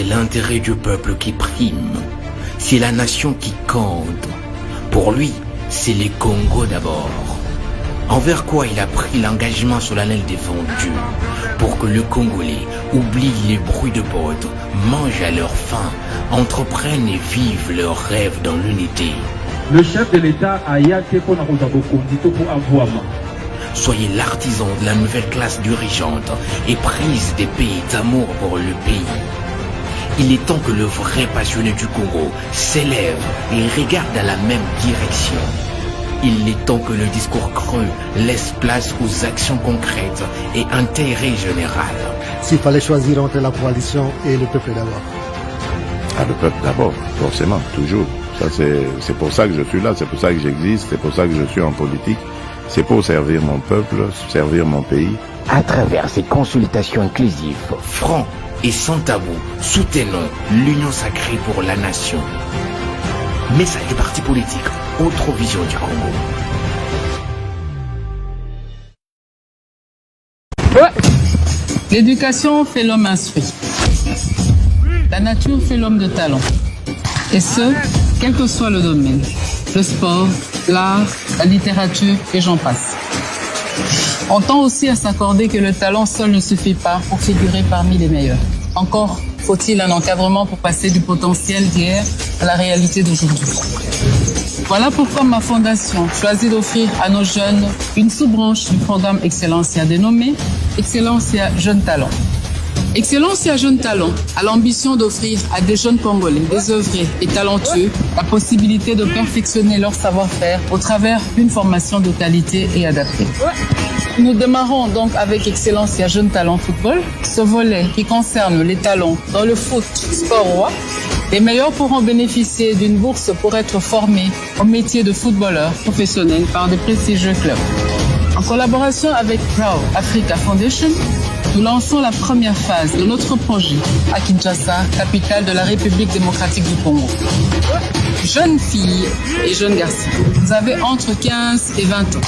c'est l'intérêt du peuple qui prime. C'est la nation qui compte. Pour lui, c'est les Congos d'abord. Envers quoi il a pris l'engagement solennel défendu pour que le Congolais oublie les bruits de bottes, mangent à leur faim, entreprennent et vivent leurs rêves dans l'unité. Le chef de l'État a été pour avoir. Soyez l'artisan de la nouvelle classe dirigeante et prise des pays d'amour pour le pays. Il est temps que le vrai passionné du Congo s'élève et regarde à la même direction. Il est temps que le discours creux laisse place aux actions concrètes et intérêt général. S'il fallait choisir entre la coalition et le peuple d'abord. Ah, le peuple d'abord, forcément, toujours. Ça, c'est pour ça que je suis là, c'est pour ça que j'existe, c'est pour ça que je suis en politique. C'est pour servir mon peuple, servir mon pays. À travers ces consultations inclusives, francs et sans tabou, soutenons l'union sacrée pour la nation. Message du parti politique, autre vision du Congo. Ouais. L'éducation fait l'homme instruit. La nature fait l'homme de talent. Et ce, quel que soit le domaine. Le sport, l'art, la littérature et j'en passe. On tend aussi à s'accorder que le talent seul ne suffit pas pour figurer parmi les meilleurs. Encore faut-il un encadrement pour passer du potentiel d'hier à la réalité d'aujourd'hui. Voilà pourquoi ma fondation choisit d'offrir à nos jeunes une sous-branche du programme Excellencia dénommée Excellencia Jeunes Talents. Excellencia Jeunes Talents a l'ambition d'offrir à des jeunes Congolais désœuvrés et talentueux la possibilité de perfectionner leur savoir-faire au travers d'une formation de qualité et adaptée. Nous démarrons donc avec Excellencia Jeunes Talents Football, ce volet qui concerne les talents dans le foot sport roi. Les meilleurs pourront bénéficier d'une bourse pour être formés au métier de footballeur professionnel par de prestigieux clubs. En collaboration avec Proud Africa Foundation, nous lançons la première phase de notre projet à Kinshasa, capitale de la République démocratique du Congo. Jeunes filles et jeunes garçons, vous avez entre 15 et 20 ans.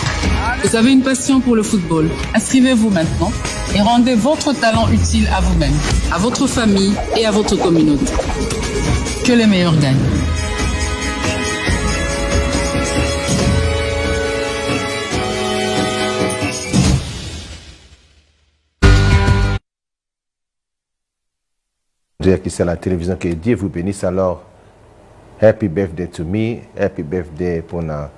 Vous avez une passion pour le football. Inscrivez-vous maintenant et rendez votre talent utile à vous-même, à votre famille et à votre communauté. Que les meilleurs gagnent. Dire que c'est la télévision que Dieu vous bénisse. Alors, happy birthday to me, happy birthday pour la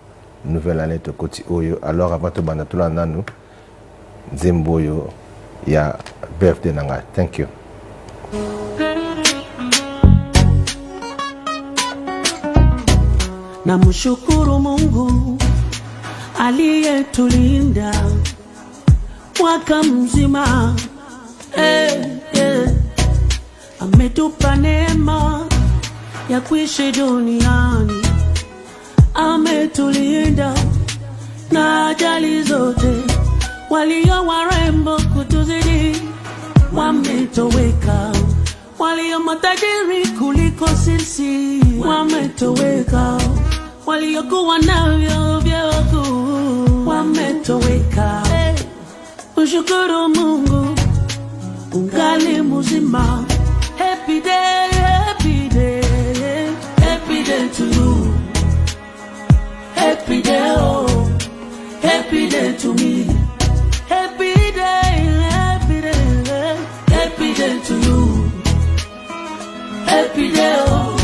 nouvelle année de Koti Oyo. Alors, avant de banatula nanu, Zimboyo, ya birthday nanga. Thank you. Namshukuru Mungu aliyetulinda mwaka mzima, ametupa neema ya kuishi duniani, ametulinda na ajali zote. Walio warembo kutuzidi wametoweka, walio matajiri kuliko sisi wametoweka, waliokuwa navyo vyote wametoweka. Ushukuru Mungu ungali mzima. Happy day, happy day, happy day to you. Happy day, oh, happy day to me. Happy day, happy day, happy day to you. Happy day, oh,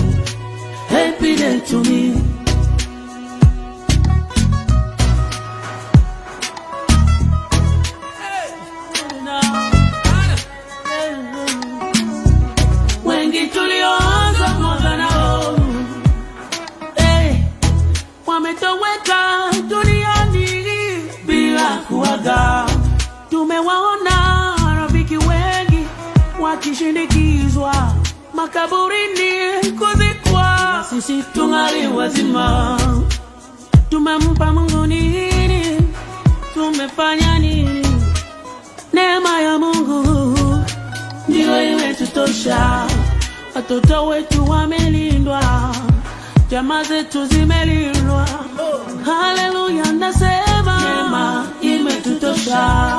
happy day to me. Wametoweka duniani bila kuaga. Tumewaona rafiki wengi wakishindikizwa makaburini kuzikwa, sisi tungali wazima. Tumempa Mungu nini? Tumefanya nini? Neema ya Mungu ndiyo imetutosha. Watoto wetu wamelindwa, jamaa zetu zimelindwa. Haleluya, nasema neema imetutosha.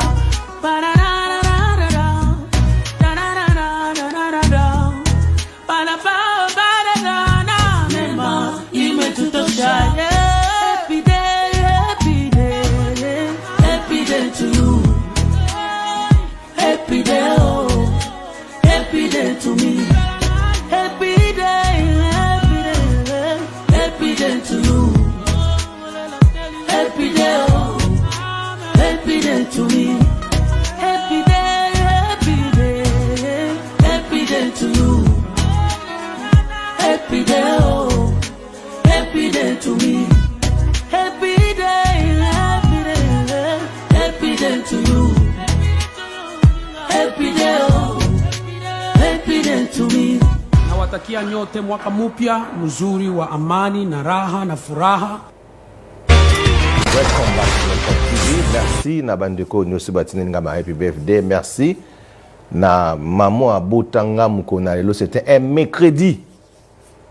nawatakia nyote mwaka mpya mzuri wa amani na raha na furaha. Welcome back to Welcome TV. Merci na bandeko nyoso batine ngama happy birthday. Merci na maman abotanga mukona lelo, c'était un mercredi.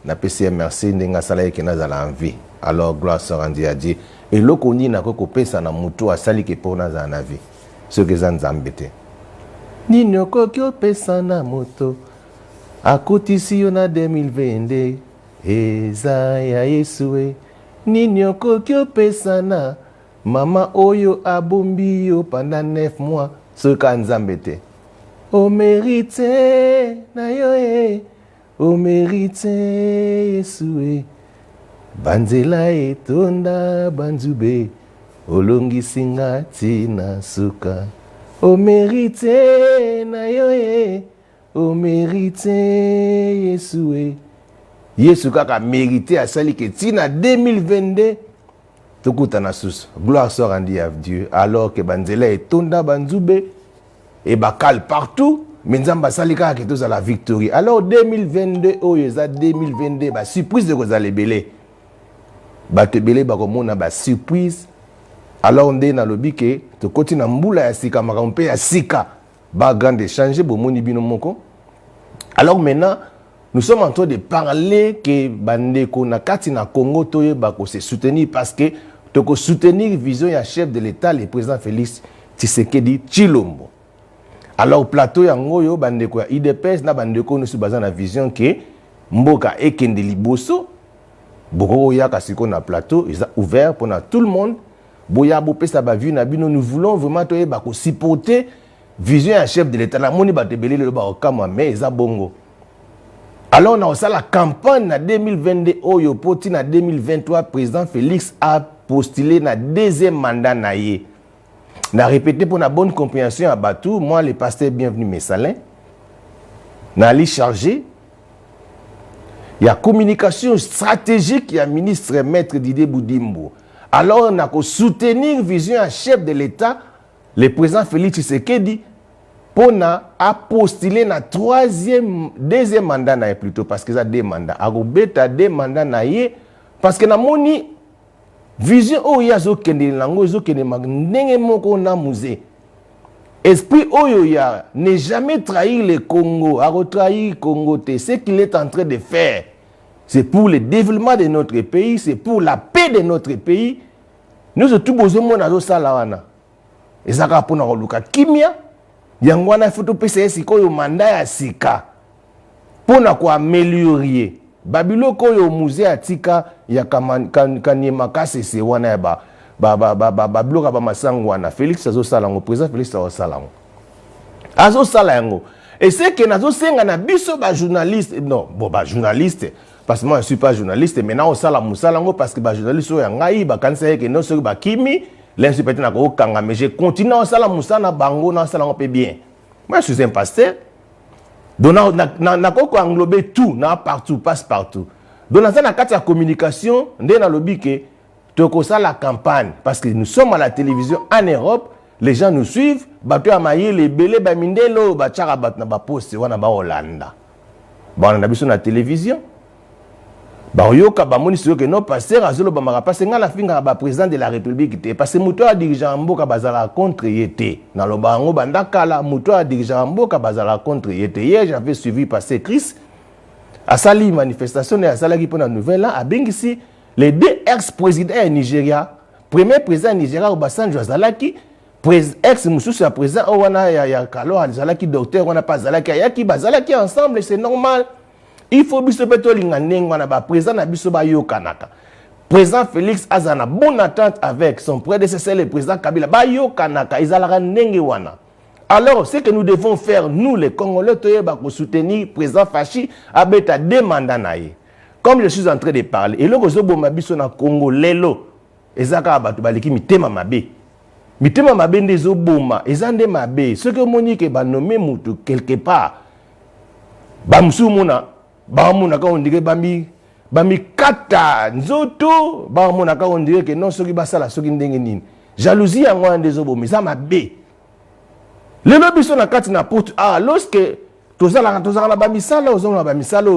Na PC merci ndenga sala yeke na zala en vie. Alors gloire soit rendue à Dieu. Et loko ni na ko pesa na mutu asali ke pona za na vie. Ce que za nzambe te. Ni nyoko kyo pesa na moto. Akutisi yo na 2022. Eza ya Yesue. Nini okokyo pesa na mama oyo abombi yo pendant 9 mois soka nzambe te. O mérite na yo o mérite Yesue. Banzela etonda banzube olongisi nga tina suka. O mérite na yo o mérite Yesue. Yesu kaka mérité à sali que tina 2022 tokuta na sous. Gloire soit rendue à Dieu alors que banzela etonda banzube et bakal partout mais nzamba sali kaka que la victoire. Alors 2022 oyo za 2022 ba surprise de kozala belé. Ba te belé ba komona ba surprise. Alors on est dans le bique to koti na mbula ya sika makampe ya sika ba grande changer bomoni bino moko. Alors maintenant nous sommes en train de parler que bandeko na kati na Congo toye bako se soutenir parce que toko soutenir vision ya chef de l'État le président Félix Tshisekedi Tshilombo. Alors plateau ya ngoyo bandeko ya IDPS na bandeko nous basé na vision que mboka ekende liboso boko ya kasiko na plateau ils ouvert pour tout le monde boya bo pesa ba vue na bino nous voulons vraiment toye bako supporter vision ya chef de l'État la moni ba tebele le ba okama mais eza bongo. Alors, on a aussi la campagne en 2022, Oyo Poti en 2023, président Félix a postulé dans le deuxième mandat. On a répété pour la bonne compréhension à Batou, moi, le pasteur bienvenu Messalin, on a chargé. Il y a communication stratégique, il y a ministre maître Didier Boudimbo. Alors, on a soutenir la vision à chef de l'État, le président Félix Tshisekedi, pour a postulé na deuxième mandat na plutôt parce que ça deux mandats arobeta deux mandats na parce que na moni vision oyo yazo kende lango zo kende ndenge moko na musée esprit oyo ya ne jamais trahir le Congo a retrahir Congo te ce qu'il est en train de faire c'est pour le développement de notre pays c'est pour la paix de notre pays nous tout besoin mona zo sala wana ezaka pona koluka kimia Yangwana foto PCS koyo manda ya sika pona ko améliorer babilo koyo musée atika ya kanyema kasese wana ya ba bloka ba masangwana Félix azo salango président Félix azo salango azo salango et c'est que nazo senga na biso ba journaliste non bon ba journaliste parce que moi je suis pas journaliste mais na o sala musalango parce que ba journaliste ya ngai ba kanisa ke no so ba kimi l'insupété n'a pas kanga mais je continue à sala musana bango na sala peu bien. Moi je suis un pasteur. Donc na ko englober tout, na partout, passe partout. Donc dans la carte de communication, ndé na lobby que toko ça la campagne parce que nous sommes à la télévision en Europe, les gens nous suivent, bato amaye les belé ba mindelo ba chara bat na ba poste wana ba Hollanda. Ba na biso na télévision. Ba yoka ba moni que non pasteur azolo ba mara parce nga la finga ba président de la République té parce que muto a dirigeant mboka bazala contre yete na lo bango bandaka la muto a dirigeant mboka bazala contre yete. Hier j'avais suivi pasteur Chris a sali manifestation et a salaki pour la nouvelle là a bengisi les deux ex-présidents Nigeria premier président Nigeria Obasanjo azalaki ex mususu ya président wana ya Kalo azalaki docteur wana pas azalaki yaki bazalaki ensemble c'est normal. Il faut biso beto linganengo na ba président na biso ba yokanaka. Président Félix azana bonne attente avec son prédécesseur le président Kabila ba yokanaka izalaka ndenge wana. Alors ce que nous devons faire nous les Congolais toye ba ko soutenir président Fachi abeta demanda na ye. Comme je suis en train de parler et loko zo bomba biso na Congo lelo ezaka bato baliki mitema mabe. Mitema mabe ndezo boma ezande mabe. Ce que Monique ba nommer mutu quelque part. Ba musumuna ba mona ka ondire bami kata nzoto ba mona ka ondire que non soki basala soki ndenge nini jalousie yango ndezo bo misa mabe le biso na kati na porte lorsque tozala na ba misala ozona ba misala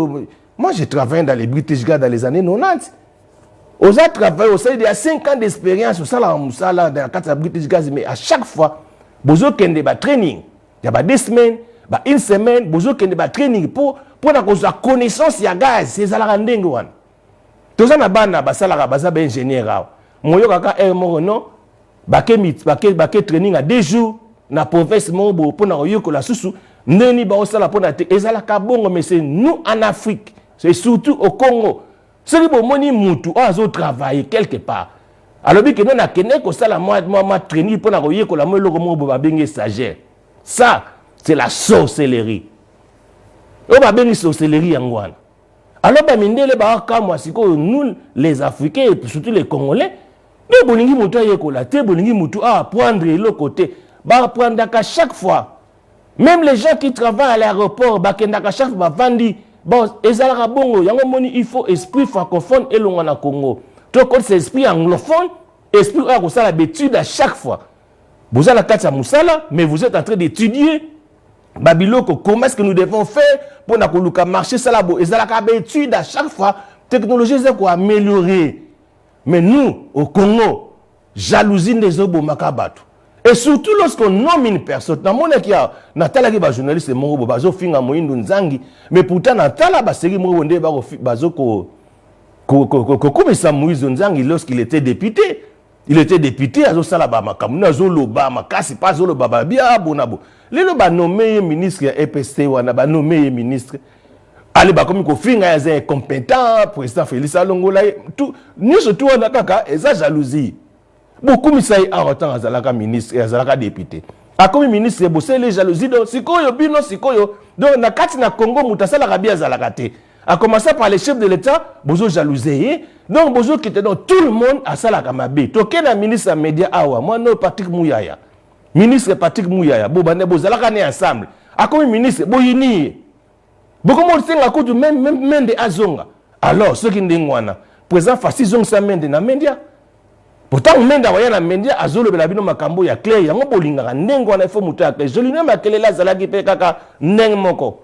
Moi, j'ai travaillé dans les British Gas dans les années 90. Aux autres travaillé au sein, il y a 5 ans d'expérience au salaire dans la carte de British Gas, mais à chaque fois, vous avez un training. Il y a 2 semaines, une semaine, vous avez un training pour la connaissance de gaz, c'est ça la rendez-vous. Tout ça, c'est un ingénieur. Moi, je suis training à 2 jours dans la province pour la sous mais c'est nous en Afrique, c'est surtout au Congo. C'est que nous avons travaillé quelque part. Alors, nous avons training pour la stagiaire. Ça, c'est la sorcellerie. On va bien sorcellerie en Guana. Alors, nous, les Africains, et surtout les Congolais, nous avons prendre le côté. Prendre à chaque fois. Même les gens qui travaillent à l'aéroport, à chaque fois, vendent. Bon, il faut esprit francophone et le Congo. Tout comme c'est esprit anglophone, esprit a l'habitude à chaque fois. Vous avez la carte à Moussala, mais vous êtes en train d'étudier. Babiloko, comment est-ce que nous devons faire pour marcher ça là-bas? Et ça a l'habitude à chaque fois. Technologie, c'est quoi améliorer. Mais nous, au Congo, jalousie des obos makabatu. Et surtout lorsqu'on nomme une personne, dans mon équipe, Natala qui est journaliste, c'est mon bazo finga moindo nzangi, mais pourtant Natala baseri mo wonde bazo ko komisa Moïse Nzangi lorsqu'il était député. Il était député à Zosalaba makamuna zoloba makasi pas zoloba babia bonabo. Lelo ba nommé ministre EPST wana ba nommé ministre. Allez ba comme ko finga ya incompétent président Félix Alongola tout ni surtout on a kaka et ça jalousie. Beaucoup misai a autant azalaka ministre et azalaka député. A comme ministre bossé les jalousies donc sikoyo bino sikoyo donc na kati na Congo mutasala rabia azalaka te. A commencer par les chefs de l'État, bozo jalousé. Donc bozo qui était donc tout le monde à salaka mabe. Toké na ministre média awa, moi non Patrick Mouyaya. Ministre Patrick Mouyaya, bo bande bozalaka né ensemble. A comme ministre boyini. Beaucoup monde singa ko du même de azonga. Alors ceux qui ndengwana, président Fassi zong sa mende na média. Pourtant, menda waya na mendia azolo belabino makambo ya clair yango bolinga ndengo na fo mutaka jolina makele la zalaki pe kaka ndeng moko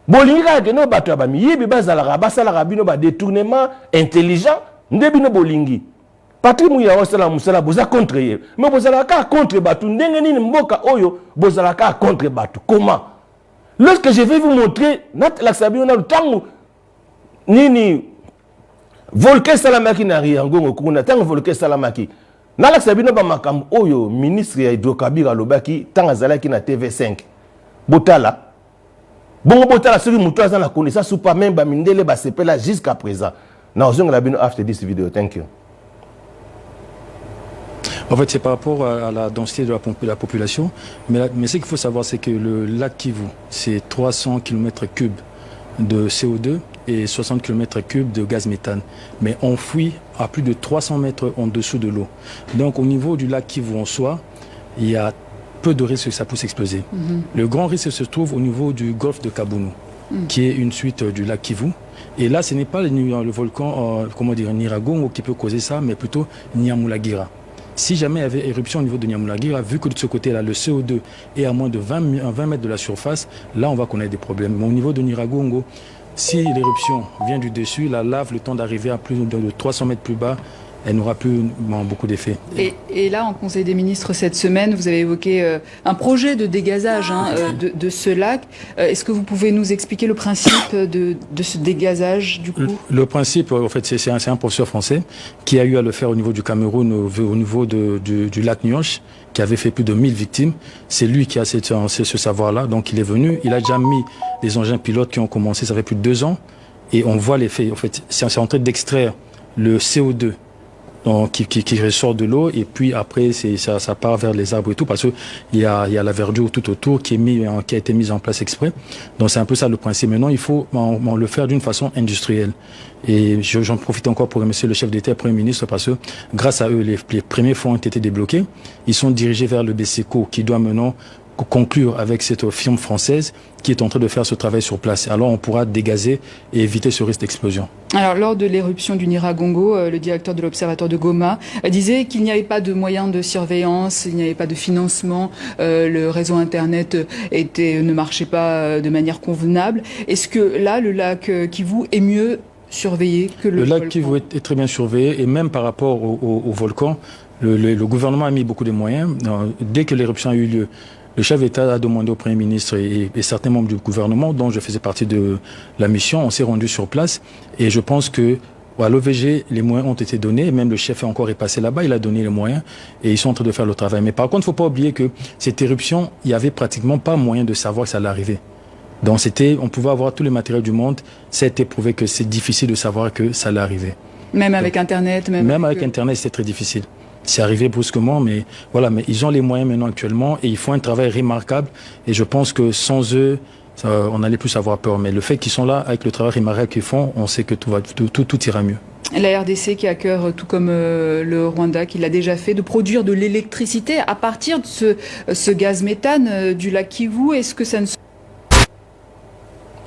bolinga ke no bato ba miyibi bazalaka basalaka bino ba détournement intelligent ndebino bolingi Patrick Mouya wasala musala boza contre ye mais bozalaka contre batu ndenge nini mboka oyo bozalaka contre batu comment lorsque je vais vous montrer nat la sabino na tangu nini Volker Salamaki na riango kuna tango Volker Salamaki nala sabino ba makambo oyo ministre ya Hydrocarbures lobaki tanga zalaki na TV5 botala bongo botala soki mutu aza na connaissance ou pas même ba mindele ba sepela jusqu'à présent na ozonga la bino after this video. Thank you. En fait, c'est par rapport à la densité de la population, mais ce qu'il faut savoir, c'est que le lac Kivu, c'est 300 km3 de CO2 et 60 km3 de gaz méthane, mais enfoui à plus de 300 mètres en dessous de l'eau. Donc au niveau du lac Kivu en soi, il y a peu de risques que ça puisse exploser. Le grand risque se trouve au niveau du golfe de Kabounou, qui est une suite du lac Kivu. Et là, ce n'est pas le volcan, Nyiragongo qui peut causer ça, mais plutôt Nyamulagira. Si jamais il y avait éruption au niveau de Nyamulagira, vu que de ce côté-là, le CO2 est à moins de 20 mètres de la surface, là, on va connaître des problèmes. Mais au niveau de Nyiragongo, si l'éruption vient du dessus, la lave, le temps d'arriver à plus de 300 mètres plus bas, elle n'aura plus beaucoup d'effets. Et là, en Conseil des ministres cette semaine, vous avez évoqué un projet de dégazage de ce lac. Est-ce que vous pouvez nous expliquer le principe de ce dégazage du coup? Le principe, en fait, c'est un professeur français qui a eu à le faire au niveau du Cameroun, au niveau du lac Nyonche, qui avait fait plus de 1000 victimes. C'est lui qui a ce savoir-là. Donc il est venu, il a déjà mis des engins pilotes qui ont commencé, ça fait plus de 2 ans. Et on voit l'effet. En fait, c'est en train d'extraire le CO2 qui ressort de l'eau, et puis après ça part vers les arbres et tout, parce qu'il y a la verdure tout autour qui a été mise en place exprès. Donc c'est un peu ça le principe. Maintenant il faut le faire d'une façon industrielle. Et j'en profite encore pour remercier le chef d'État et le Premier ministre, parce que grâce à eux les premiers fonds ont été débloqués. Ils sont dirigés vers le BCECO qui doit maintenant conclure avec cette firme française qui est en train de faire ce travail sur place. Alors on pourra dégazer et éviter ce risque d'explosion. Alors lors de l'éruption du Nyiragongo, le directeur de l'Observatoire de Goma disait qu'il n'y avait pas de moyens de surveillance, il n'y avait pas de financement, le réseau Internet ne marchait pas de manière convenable. Est-ce que là, le lac Kivu est mieux surveillé que le volcan? Le lac Kivu est très bien surveillé et même par rapport au volcan, le gouvernement a mis beaucoup de moyens. Dès que l'éruption a eu lieu, le chef d'État a demandé au Premier ministre et certains membres du gouvernement, dont je faisais partie de la mission, on s'est rendu sur place et je pense que à l'OVG, les moyens ont été donnés, même le chef est encore passé là-bas, il a donné les moyens et ils sont en train de faire le travail. Mais par contre, il ne faut pas oublier que cette éruption, il n'y avait pratiquement pas moyen de savoir que ça allait arriver. Donc on pouvait avoir tous les matériels du monde, ça a été prouvé que c'est difficile de savoir que ça allait arriver. Même avec Internet? Même avec Internet, c'est très difficile. C'est arrivé brusquement, mais voilà, mais ils ont les moyens maintenant actuellement et ils font un travail remarquable. Et je pense que sans eux, on n'allait plus avoir peur. Mais le fait qu'ils sont là, avec le travail remarquable qu'ils font, on sait que tout ira mieux. La RDC qui a à cœur, tout comme le Rwanda, qui l'a déjà fait, de produire de l'électricité à partir de ce gaz méthane du lac Kivu. Est-ce que ça ne...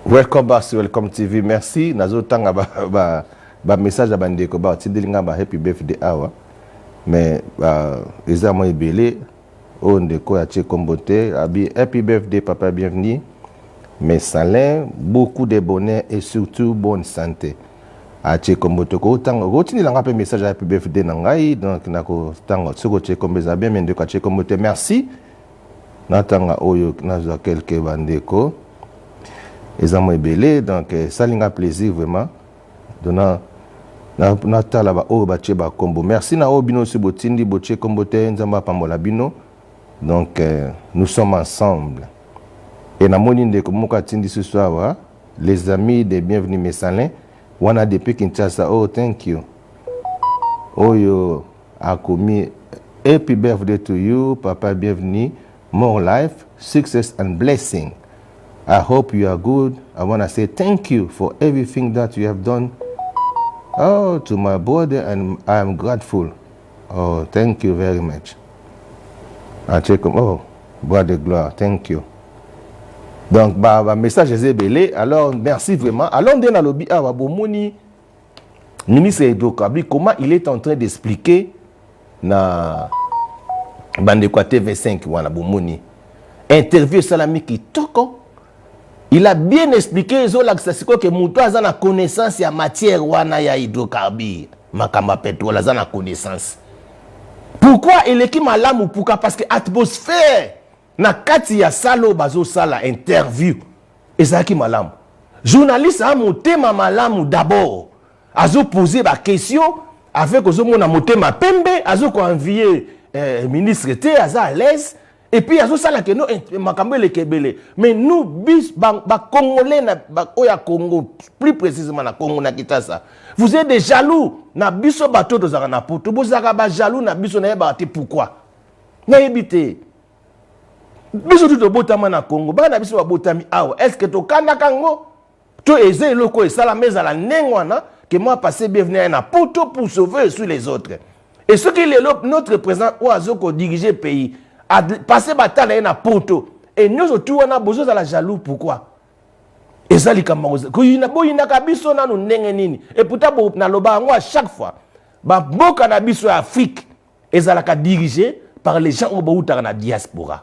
Welcome back to Welcome TV. Merci. Nazo tanga ba message à bandeko ba tindelinga ba happy birthday hour. Mais les amis ebele on ndeko ya Tchekombote abi happy birthday papa, bienvenue. Mais Salin, beaucoup de bonheur et surtout bonne santé. A Tchekombote ko tanga rotini langa pe message happy birthday nangai donc nako tanga soko Tchekombeza bien mais ndeko Tchekombote merci. Natanga oyo nazo quelques bandeko. Les amis ebele donc ça linga plaisir vraiment donnant Natala ba o ba cheba kombo. Merci na obino si botindi boche kombote nzamba pambola bino. Donc nous sommes ensemble. Et na moninde ko muka tindi ce soir les amis de Bienvenue Messalin wana depuis Kinshasa. Oh thank you. Oyo akomi happy birthday to you papa, bienvenue, more life, success and blessing. I hope you are good. I want to say thank you for everything that you have done. Oh, to my brother, and I am grateful. Oh, thank you very much. I check him. Oh, brother Gloire, thank you. Donc, message est belé. Alors, merci vraiment. Alors, on a lobby à Wabomoni, ministre Edokabi, comment il est en train d'expliquer na Bandekwa TV5 wana Bomoni. Interview Salami qui toko. Il a bien expliqué que Mouto a la connaissance ya matière wana ya hydrocarbures. Makamba pétrole a la connaissance. Pourquoi il est qui malamu pourquoi? Parce que atmosphère na kati ya salo bazo sala interview. Ezaki malamu. Journaliste a monté ma malamu d'abord. Azo poser ba question avec ozo mona monté ma pembe, azo ko envier ministre té aza à l'aise. Et puis, il y a ça que nous, mais nous, bis, Congolais, Oya Congo, plus précisément, na Congo, na Kitasa, vous êtes des jaloux, na biso bateau de Zaranapoto, vous êtes jaloux, na biso na yebate, pourquoi? Na yebite. Biso tout botama na Congo, na biso botami awa, est-ce que to kanda kango, to eze loko et ça la mesa la nengwana, que moi passé bienvenue na poto pour sauver sur les autres. Et ce qui est notre président, Oazoko diriger pays, a passé bataille na poto et nous autour on a besoin de la jaloux pourquoi ezali kamaoza ko yina boyina kabiso na no ndenge nini et pourtant na loba ngo à chaque fois ba boka na biso Afrique ezala ka dirigé par les gens au bauta na diaspora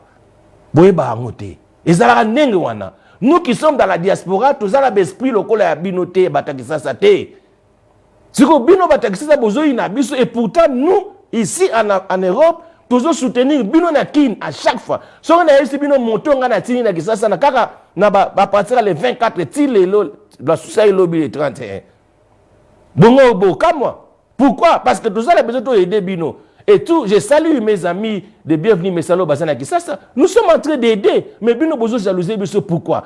boye ba ngote ezala ndenge wana nous qui sommes dans la diaspora tous ala l'esprit lokola ya binoté batakisa sa té siko bino batakisa bozo ina biso et pourtant nous ici en Europe toujours soutenir bino na kin à chaque fois. Si on a ici bino monton na tini na kisasa na kaka na ba partir les 24 tile la société lobby les 31. Bongo bo comme moi. Pourquoi? Parce que tous ça les besoin d'aider bino. Et tout, je salue mes amis de Bienvenue Mesalo Basana Kisasa. Nous sommes en train d'aider, mais bino besoin jalouser biso pourquoi?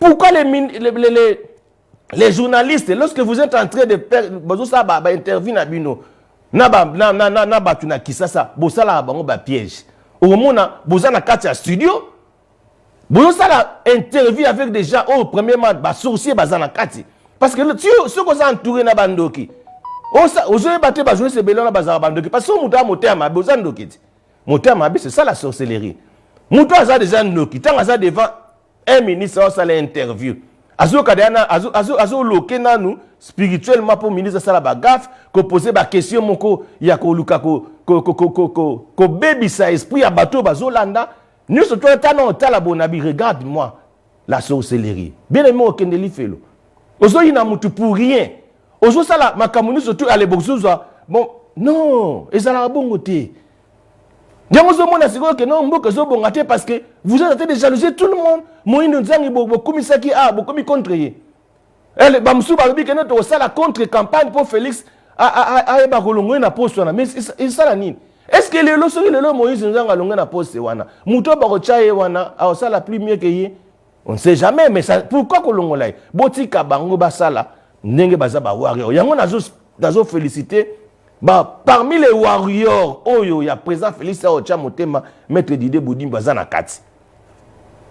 Pourquoi les journalistes lorsque vous êtes en train de faire besoin ça ba interview na bino na batuna kisasa bosala bango ba piège au mona bozana kati ya studio bosala interview avec des gens au premièrement ba sorcier bazana kati parce que tu ce qu'on s'est entouré na bandoki ozoye baté ba jouer ce belon na bazana bandoki parce que muta motema bozana ndoki motema c'est ça la sorcellerie Moutou a déjà noki. Tant a devant un ministre, ça a l'interview. Azo loke na nous spirituellement pour ministre ça la bagaf ko poser ba question moko ya ko luka ko baby sa esprit ya bateau bazolanda nous surtout tana otala bonabi regarde moi la sorcellerie bien aimé okendeli felo ozo ina mutu pour rien ozo sala makamuni surtout ale bokuzwa bon non ezala bongo te. Que non, parce que vous êtes en train de jalouser tout le monde. Moi, nous disons que contre. Elle est la contre-campagne pour Félix. Mais c'est ça. Est-ce que le Moïse nous a na poste wana? Mouto barochaye wana, ça la plus mieux que yé. On ne sait jamais, mais ça, pourquoi que l'on l'a? Botika bango basala, nenge bazaba warrior. Yango nazo félicité. Bah, parmi les warriors, il y a président Félix Ocha Motema, maître Didier Boudim Bazana Kati.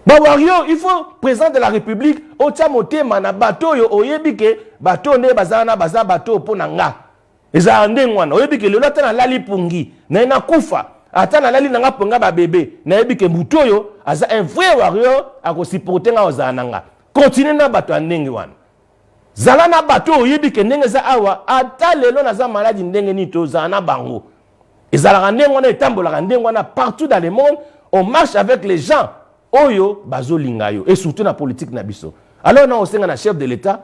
Bah, warrior, il faut président de la République, Ocha Motema na bateau yo oyebike, bateau ne bazana baza bateau ponanga. Eza andengwana, oyebike le lota na lali pungi, na kufa, atana lali nanga ponga ba bébé, na yebike mutoyo, aza un vrai warrior, ako supporter nga ozananga. Continue na bateau andenge wana. Zalana bateau yebike ndenge za awa ata lelo na za maladi ndenge ni to zana bango ezalaka ndenge wana etambolaka ndenge wana partout dans le monde on marche avec les gens oyo bazolinga yo et surtout na politique na biso alors na osenga na chef de l'état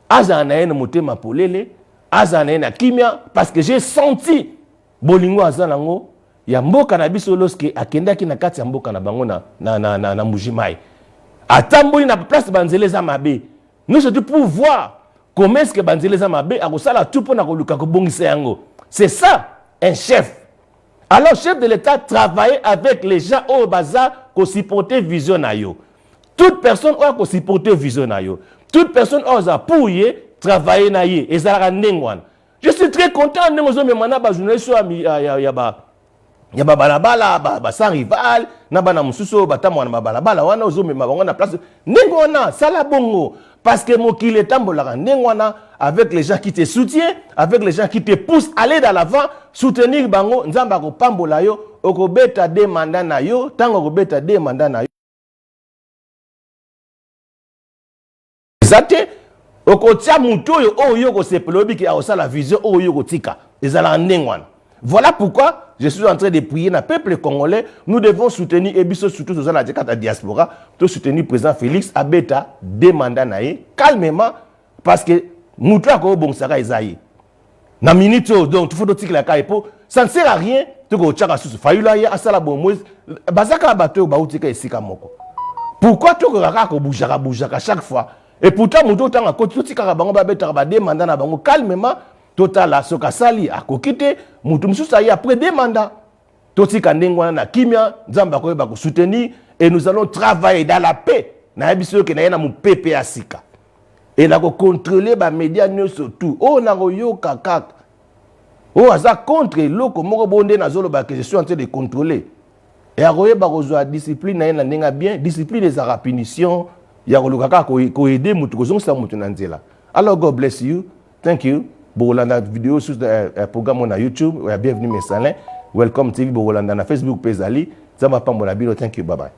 aza na ene motema polele aza na ene kimia parce que j'ai senti bolingo aza nango ya mboka na biso lorsque akendaki na kati ya mboka na bango na Mujimai atamboli na place banzele za mabe nous sommes pour voir comment est-ce que Banzele Zamabe a reçu la tout pour c'est ça, un chef. Alors, chef de l'État travaille avec les gens au bazar qui supportent vision na yo. Toute personne qui supporte vision na yo. Toute personne qui a pouillé travailler na ye. Et ça la ndengwan. Je suis très content de nous me mana ba journaliste ya ba balabala ba sans rival na bana mususo batamo na balabala wana ozome mabango na place ndengwana sala bongo. Parce que mon qu'il est tambolaka ndengwana avec les gens qui te soutiennent, avec les gens qui te poussent à aller de l'avant, soutenir bango nzamba ko pambola yo, okobeta de mandat na yo, tango okobeta de mandat na yo. Zate okotia muto yo oyo ko sepelobi ki a la vision oyo ko tika. Ezala ndengwana. Voilà pourquoi je suis en train de prier dans le peuple congolais. Nous devons soutenir, et surtout dans la diaspora, de soutenir le président Félix Abeta, des mandats calmement, parce que nous avons bon ça Isaïe. Na minute donc il faut que la caille ça ne sert à rien de go tchaka sous fayula ya asala bon Moïse bazaka bateau ba utika esika moko. Pourquoi tu ko boujaka chaque fois et pourtant nous autant à côté tout tika bango ba beta ba des mandats na bango calmement. Total la sokasali a kokite mutu mususa ya après des mandats toti kandengwana na kimia nzamba ko ba ko soutenir et nous allons travailler dans la paix na biso ke na yena mu pepe asika et na ko contrôler ba médias surtout oh na ko yoka kaka oh aza contre loko moko bonde na zolo ba que je suis en train de contrôler et a koyeba ko zo discipline na yena ndenga bien discipline des punition ya ko lokaka ko aider mutu ko zonsa mutu na nzela. Alors God bless you, thank you. Borolanda vidéo sur le programme on YouTube. Bienvenue mes salins. Welcome TV Borolanda na Facebook page ali. Zamba pambola bilo. Thank you. Bye bye.